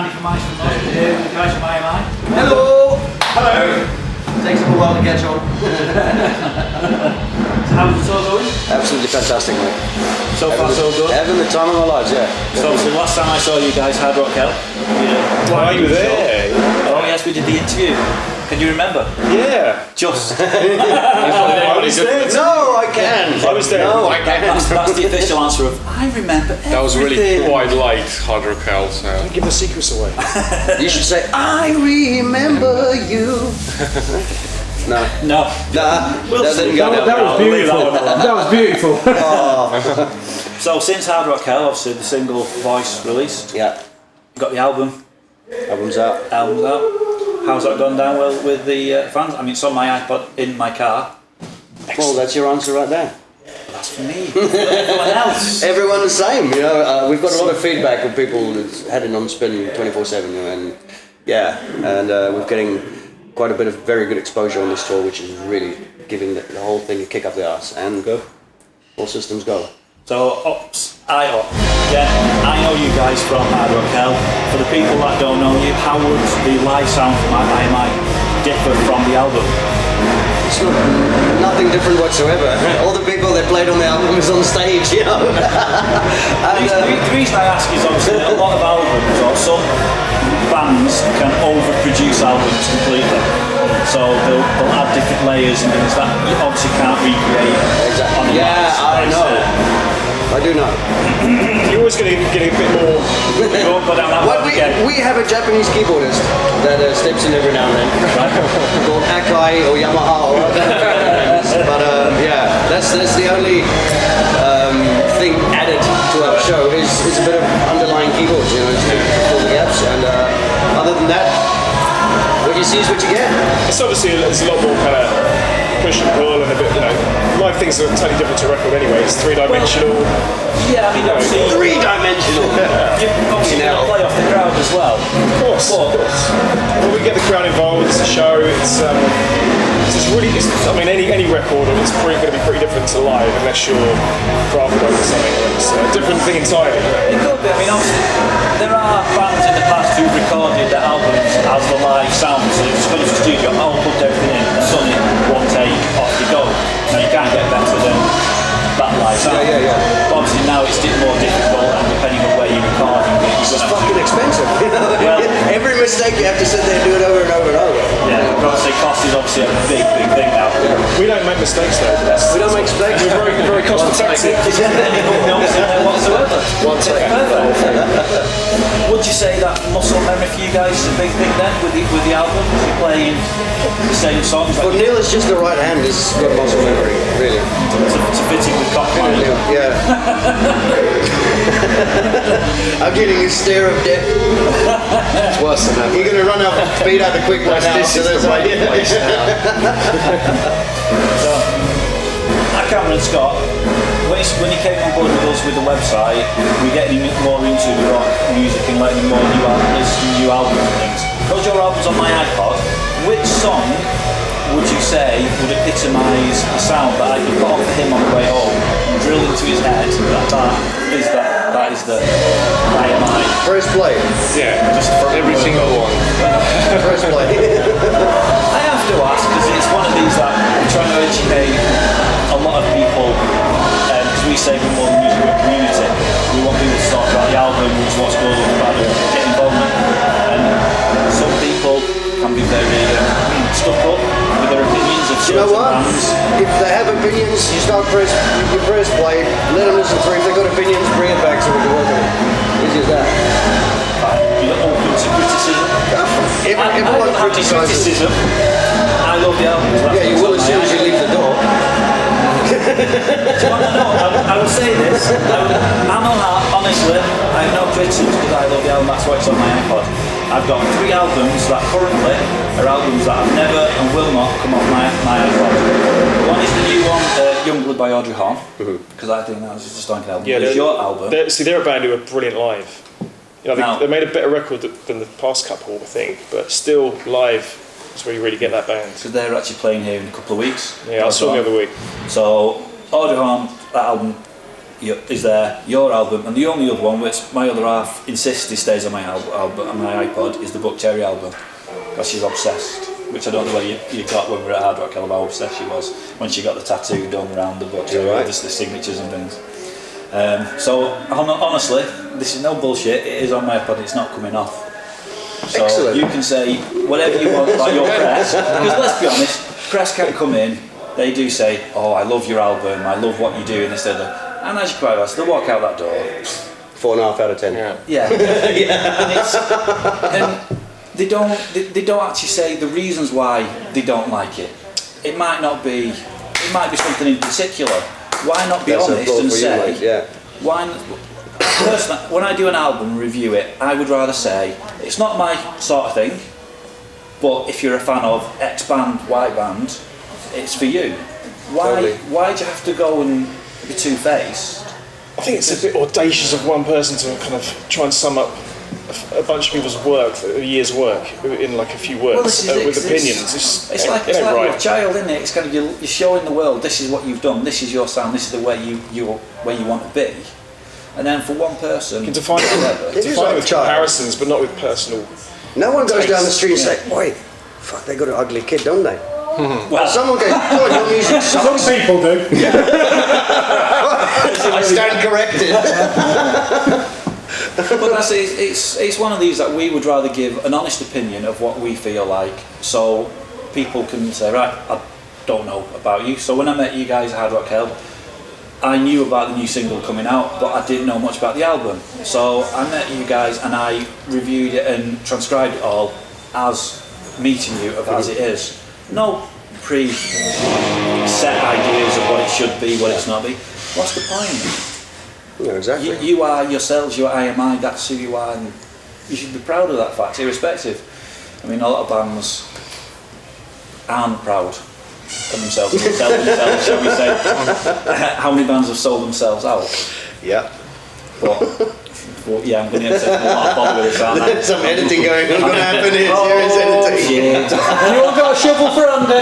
Andy from Ice from North here with the guys from Iami. Hello! Hello! Takes them a while to catch on. So how's the tour going? Absolutely fantastic, mate. So far so good? Having the time of my lives, yeah. So obviously last time I saw you guys, Hard Rock Hell. Why you were there? Oh yes, we did the interview. Can you remember? Yeah. Just. I was there. No, I can. I was there. No, I can. That's the official answer of, I remember everything. That was really quite late, Hard Rock Hell, so... Don't give the secrets away. You should say, I remember you. No. No. Nah, We'll that see. didn't go down. That was beautiful. That was beautiful. So since Hard Rock Hell, obviously the single Voice released. Yeah, You got the album. album's out. Album's out. How's that gone down well with the fans? I mean, it's on my iPod in my car. Well, that's your answer right there. That's for me. For everyone else. Everyone the same, you know. We've got a lot of feedback from people that's had it on spin 24/7, you know, and yeah, and we're getting quite a bit of very good exposure on this tour, which is really giving the whole thing a kick up the arse. And go, all systems go. So, yeah, I know you guys from Hard Rock Hell. For the people that don't know you, how would the live sound from Iami differ from the album? It's nothing different whatsoever. All the people that played on the album is on stage, you know. And, The reason I ask is obviously a lot of albums, or some bands can overproduce albums completely. So they'll add different layers and things that you obviously can't recreate. exactly. On a Yeah, I live know. I do know. You're always getting a bit more. We won't go down that Well, road again. we have a Japanese keyboardist that steps in every now and then, called Akai or Yamaha or whatever. But yeah, that's the only thing added to our show is a bit of underlying keyboards, you know, to fill the gaps. And other than that, what you see is what you get. It's obviously there's a lot more kind of push and pull and a bit, you know, live things are totally different to record anyway. It's three-dimensional. Yeah, I mean, obviously, Three-dimensional. obviously you're going to play off the crowd as well. Of course. Well, we get the crowd involved. It's a show. It's really. I mean, any record, it's probably going to be pretty different to live unless you're Kraftwerk or something. It's a different thing entirely. It could be. I mean, obviously, there are bands in the past who've recorded their albums as the live sound. So they've just gone to the studio, put everything in, and done it one take, off you go. Now you can't get better than that live sound. Yeah. But obviously now it's more difficult, and depending on where you're recording it, It's just fucking expensive, you know. Well- Every mistake you have to sit there and do it over and over and over. Yeah, obviously cost is obviously a big thing now. We don't make mistakes though. We don't make mistakes. We're very cost effective. Is there any notes in there whatsoever? Perfect. Would you say that muscle memory for you guys is a big thing then with the album? You're playing the same songs? For Neil, it's just the right hand is got muscle memory, really. to fitting with Cockman. Yeah. I'm getting a stare of death. It's worse than that. You're going to run out and beat out the quick one now. This is the right place now. So, Cameron Scott, when he came on board with us with the website, we're getting him more into rock music and letting him more listen to new albums and things. Because your album's on my iPod, which song would you say would epitomise the sound that I could put on for him on the way home and drill into his head that is the Iami? Press play. Yeah. Just for Every single one. Press play. I have to ask because it's one of these that we're trying to educate a lot of people because we say we're more the music community. We want people to talk about the albums, what's going on about it, get involved. And some people can be very stuck up with their opinions of You know certain what? bands. If they have opinions, you press play, let them listen through. If they've got opinions, bring it back so we can work on it. Easy as that. You're open to criticism. Everyone I don't have any criticizes. criticism. I love the albums. Yeah, you will as soon as you leave the door. I will say this. I'm on that, honestly. I have no criticisms because I love the album. That's why it's on my iPod. I've got 3 albums that currently are albums that have never and will not come off my iPod. One is the new one, Youngblood by Audrey Horn, because I think that was just a stonking album. Yeah, It's your album. They're a band who are brilliant live. You know, Now- they made a better record than the past couple, I think, but still live is where you really get that band. Because they're actually playing here in a couple of weeks. Yeah, I saw them the other week. So, Audrey Horn, that album, is there, your album, and the only other one which my other half insisted stays on my album, on my iPod, is the Buck Cherry album, because she's obsessed. Which I don't know whether you got when we were at Hard Rock Hill, how obsessed she was when she got the tattoo done around the Buck Cherry, right. just the signatures and things. So honestly, this is no bullshit. It is on my iPod. It's not coming off. So Excellent. you can say whatever you want about your press, because let's be honest, press can come in. They do say, "Oh, I love your album. I love what you do," and this, that, that. And as you quite right, they'll walk out that door. 4.5 out of 10. Yeah. And they don't actually say the reasons why they don't like it. It might be something in particular. Why not be That's honest and say, mate, yeah. Personally, when I do an album and review it, I would rather say, it's not my sort of thing, but if you're a fan of X band, Y band, it's for you. Why do you have to go and be two-faced? I think it's a bit audacious of one person to kind of try and sum up a bunch of people's work, a year's work, in like a few words with opinions. It's like you're a child, isn't it? It's kind of you're showing the world this is what you've done, this is your sound, this is the way where you want to be, and then for one person, You can define it with comparisons, but not with personal. No one goes Taste. down the street and say, "Boy, fuck, they got an ugly kid, don't they?" well, Someone goes, "God, your music Some sucks." people do. I stand corrected. but that's it's one of these that we would rather give an honest opinion of what we feel like, so people can say, right, I don't know about you. So when I met you guys at Hard Rock Hill, I knew about the new single coming out, but I didn't know much about the album. So I met you guys and I reviewed it and transcribed it all as meeting you as it is. No pre-set ideas of what it should be, what it's not be. What's the point? Yeah, exactly. You are yourselves, you're Iami, that's who you are, and you should be proud of that fact, irrespective. I mean, a lot of bands aren't proud of themselves, and sell themselves, shall we say. How many bands have sold themselves out? Yeah. But yeah, I'm going to have to a lot of bother with this, aren't I? Some editing going on. What's going to happen is serious editing. Anyone got a shovel for Andy?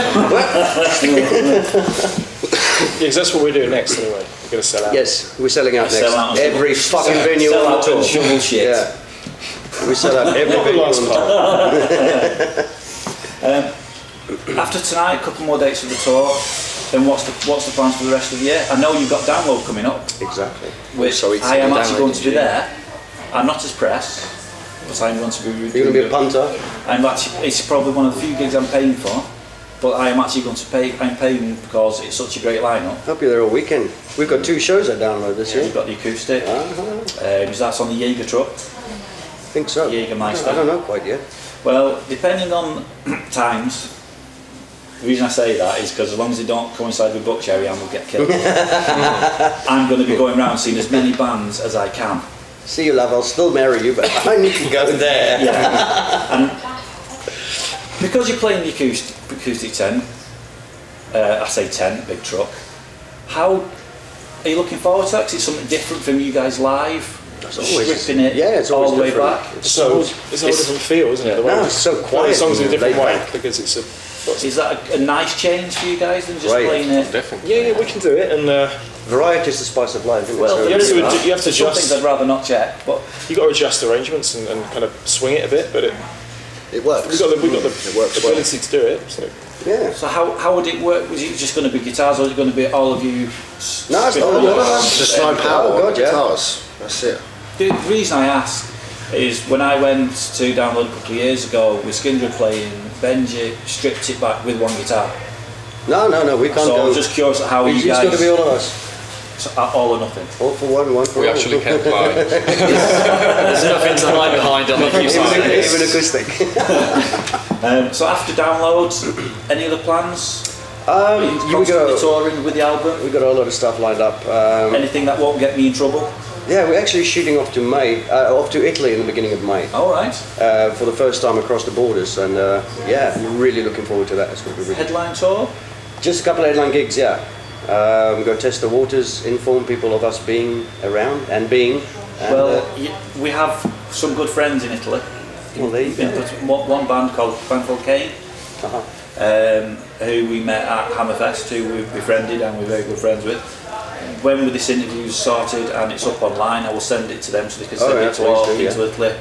Yeah, because that's what we're doing next anyway. We're going to sell out. Yes, we're selling out Sell out next. on Every fucking venue sell on the out tour. and shovel shit. Yeah. We sell out every Not the venue on last the tour. part. After tonight, a couple more dates of the tour. Then what's the plans for the rest of the year? I know you've got Download coming up, Exactly. which So it's I am download actually going to be in there. I'm not as press, but I'm going to be. You're going to be a punter? It's probably one of the few gigs I'm paying for, but I am actually going to pay. I'm paying because it's such a great lineup. Hope you're there all weekend. We've got 2 shows at Download this year. You've got the acoustic. Uh-huh. That's on the Jaeger truck. I think so. Jägermeister. I don't know quite yet. Well, depending on times. The reason I say that is because as long as they don't coincide with Buck Cherry, I will get killed. I'm going to be going around seeing as many bands as I can. See you, love. I'll still marry you, but I need to go there. Yeah. And because you're playing the acoustic tent, I say tent, big truck. How are you looking forward to that? 'Cause it's something different from you guys live. It's always- stripping it yeah, it's always all the way different. back. It's So it's a whole different feel, isn't it? The way No, we- it's so play quiet the songs in a and different laid way back. because it's a. Is that a nice change for you guys than just Right. playing it? Definitely. Yeah, we can do it, and Variety is the spice of life, isn't it? Well, So- you have to Some things adjust. I'd rather not check, but You got to adjust arrangements and kind of swing it a bit, but it works. we've got the It works well. ability to do it. So Yeah. so how would it work? Was it just going to be guitars, or was it going to be all of you? No, it's spinning all the of guitars? us. Just no power Oh, God, yeah. guitars. That's it. The reason I ask is when I went to Download a couple of years ago with Skindred playing, Benji stripped it back with one guitar. No, we can't So I go. was just curious how you It's guys. got to be all of us. All or nothing. All for one for We all. actually can play. There's nothing to hide behind on the few sides. Even acoustic. So after Download, any other plans? we Constantly got touring with the album. we got a lot of stuff lined up. Anything that won't get me in trouble? Yeah, we're actually shooting off to Italy in the beginning of May All right. for the first time across the borders, and yeah, we're really looking forward to that. It's going to be really Headline tour. just a couple of headline gigs. Yeah, we're going to test the waters, inform people of us being around and being. And, Well, we have some good friends in Italy. well, there you go. One band called Kane, Uh-huh. who we met at Hammerfest, who we've befriended and we're very good friends with. when this interview's sorted and it's up online, I will send it to them so they can send yeah, it to all please do, Kings of Italy.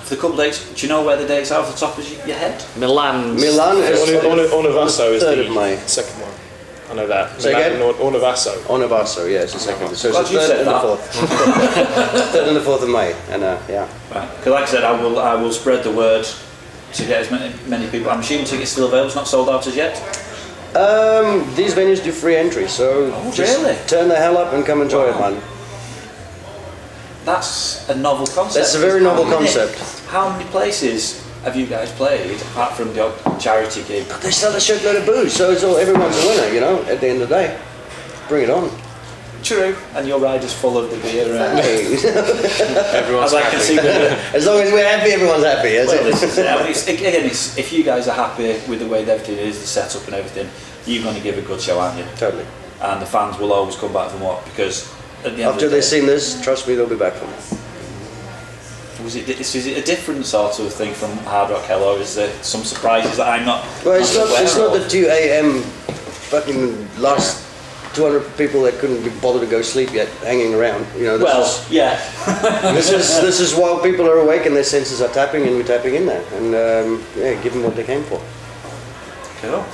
For the couple of dates, do you know where the dates are off the top of your head? Milan. Milan is Ornavasso is 3rd of May. the second one. I know that. Say again? Ornavasso. Ornavasso, yeah, it's the second. So it's Glad the you 3rd said and the that. 4th. 3rd and the 4th of May, and yeah. Right. Because like I said, I will spread the word to get as many people. I'm assuming tickets still available. It's not sold out as yet. These venues do free entry, so just really? turn the hell up and come enjoy it, man. That's a novel concept. That's a very novel concept. How many places have you guys played apart from the odd charity gig? They sell a shitload of booze, so it's all, everyone's a winner, you know, at the end of the day. Bring it on. True. And your ride is full of the beer. Hey. Everyone's As I can happy. see with As long as we're happy, everyone's happy. That's well, it. this is it. I mean, again, if you guys are happy with the way everything is, the setup and everything, you're going to give a good show, aren't you? Totally. And the fans will always come back for more because at the end After of the they've day, seen this, trust me, they'll be back for me. is it a different sort of thing from Hard Rock Hell, or is there some surprises that I'm not? Well, it's not aware the of? 2 a.m. fucking last 200 people that couldn't be bothered to go sleep yet hanging around. You know, this is while people are awake and their senses are tapping and we're tapping in there and yeah, give them what they came for. Cool.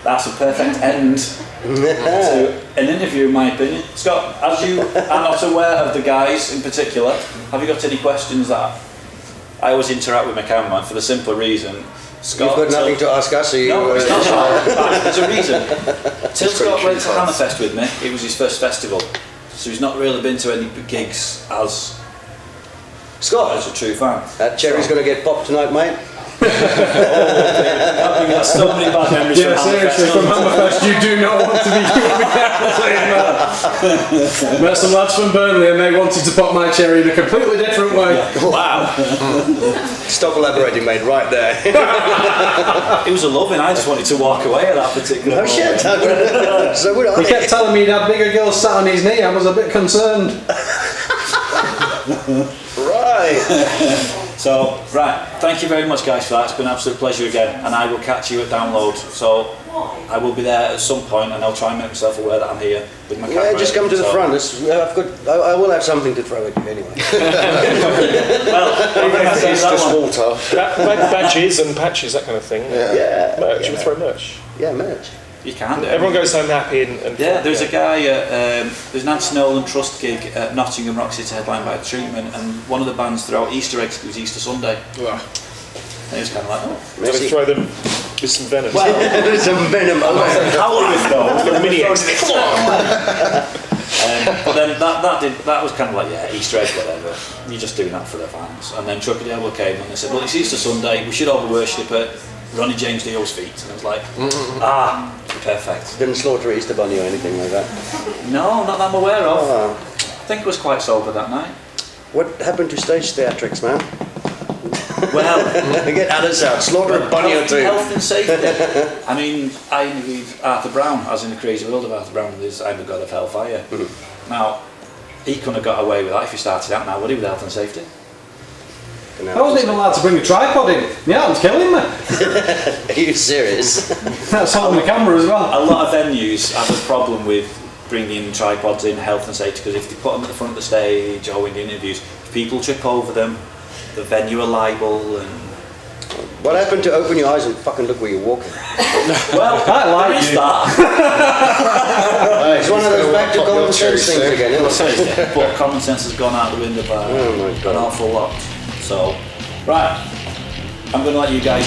That's a perfect end to an interview, in my opinion. Scott, as you are not aware of the guys in particular, have you got any questions that I always interact with my cameraman for the simple reason? Scott, You've got nothing to ask us, so you... No, it's not that. Right, there's a reason. Till Scott went to Hammerfest with me, it was his first festival. So he's not really been to any gigs as Scott, a true fan. that cherry's going to get popped tonight, mate. I've got so many bad memories Yeah, from seriously, from Hammerfest. Hammerfest, you do not want to be careful saying that. Met some lads from Burnley and they wanted to pop my cherry in a completely different way. Wow. Stop elaborating, mate, right there. It was a loving. I just wanted to walk away at that particular Oh shit, so would I. He kept telling me he'd had bigger girls sat on his knee. I was a bit concerned. Right. So, right, thank you very much guys for that. It's been an absolute pleasure again, and I will catch you at Download. So I will be there at some point and I'll try and make myself aware that I'm here with my camera. Yeah, just come to the So- front. I will have something to throw at you anyway. It's just water. Badges and patches, that kind of thing. Yeah. Merch. We throw merch. Yeah, merch. You can do. Everyone goes home happy and Yeah, there's a guy at, there's an Nancy Nolan Trust gig at Nottingham Rock City headlined by Treatment, and one of the bands threw out Easter eggs. It was Easter Sunday. Ugh. And it was kind of like, oh. So they throw them with some venom. Well, Some venom. how would it go? Little mini eggs. But then that was kind of like, yeah, Easter egg, whatever. You're just doing that for the fans. And then Trucker Diablo came and they said, well, it's Easter Sunday, we should all worship at Ronnie James Dio's feet. And I was like, perfect. Didn't slaughter Easter bunny or anything like that. No, not that I'm aware of. Oh. I think it was quite sober that night. What happened to stage theatrics, man? Well, Get Alice out, slaughter a bunny or two. health and safety. I mean, I interviewed Arthur Brown, as in The Crazy World of Arthur Brown, with I'm the God of Hellfire. Now, he couldn't have got away with that if he started out now, would he, with health and safety? I wasn't even allowed to bring a tripod in. Yeah, it's killing me. Are you serious? That's holding the camera as well. A lot of venues have a problem with bringing tripods in health and safety, because if they put them at the front of the stage or in the interviews, if people trip over them, the venue are liable. And What happened to open your eyes and fucking look where you're walking? well, I like there is you. that. It's one of those back to common sense things again, isn't it? But common sense has gone out the window by Oh my God. an awful lot. So, right, I'm going to let you guys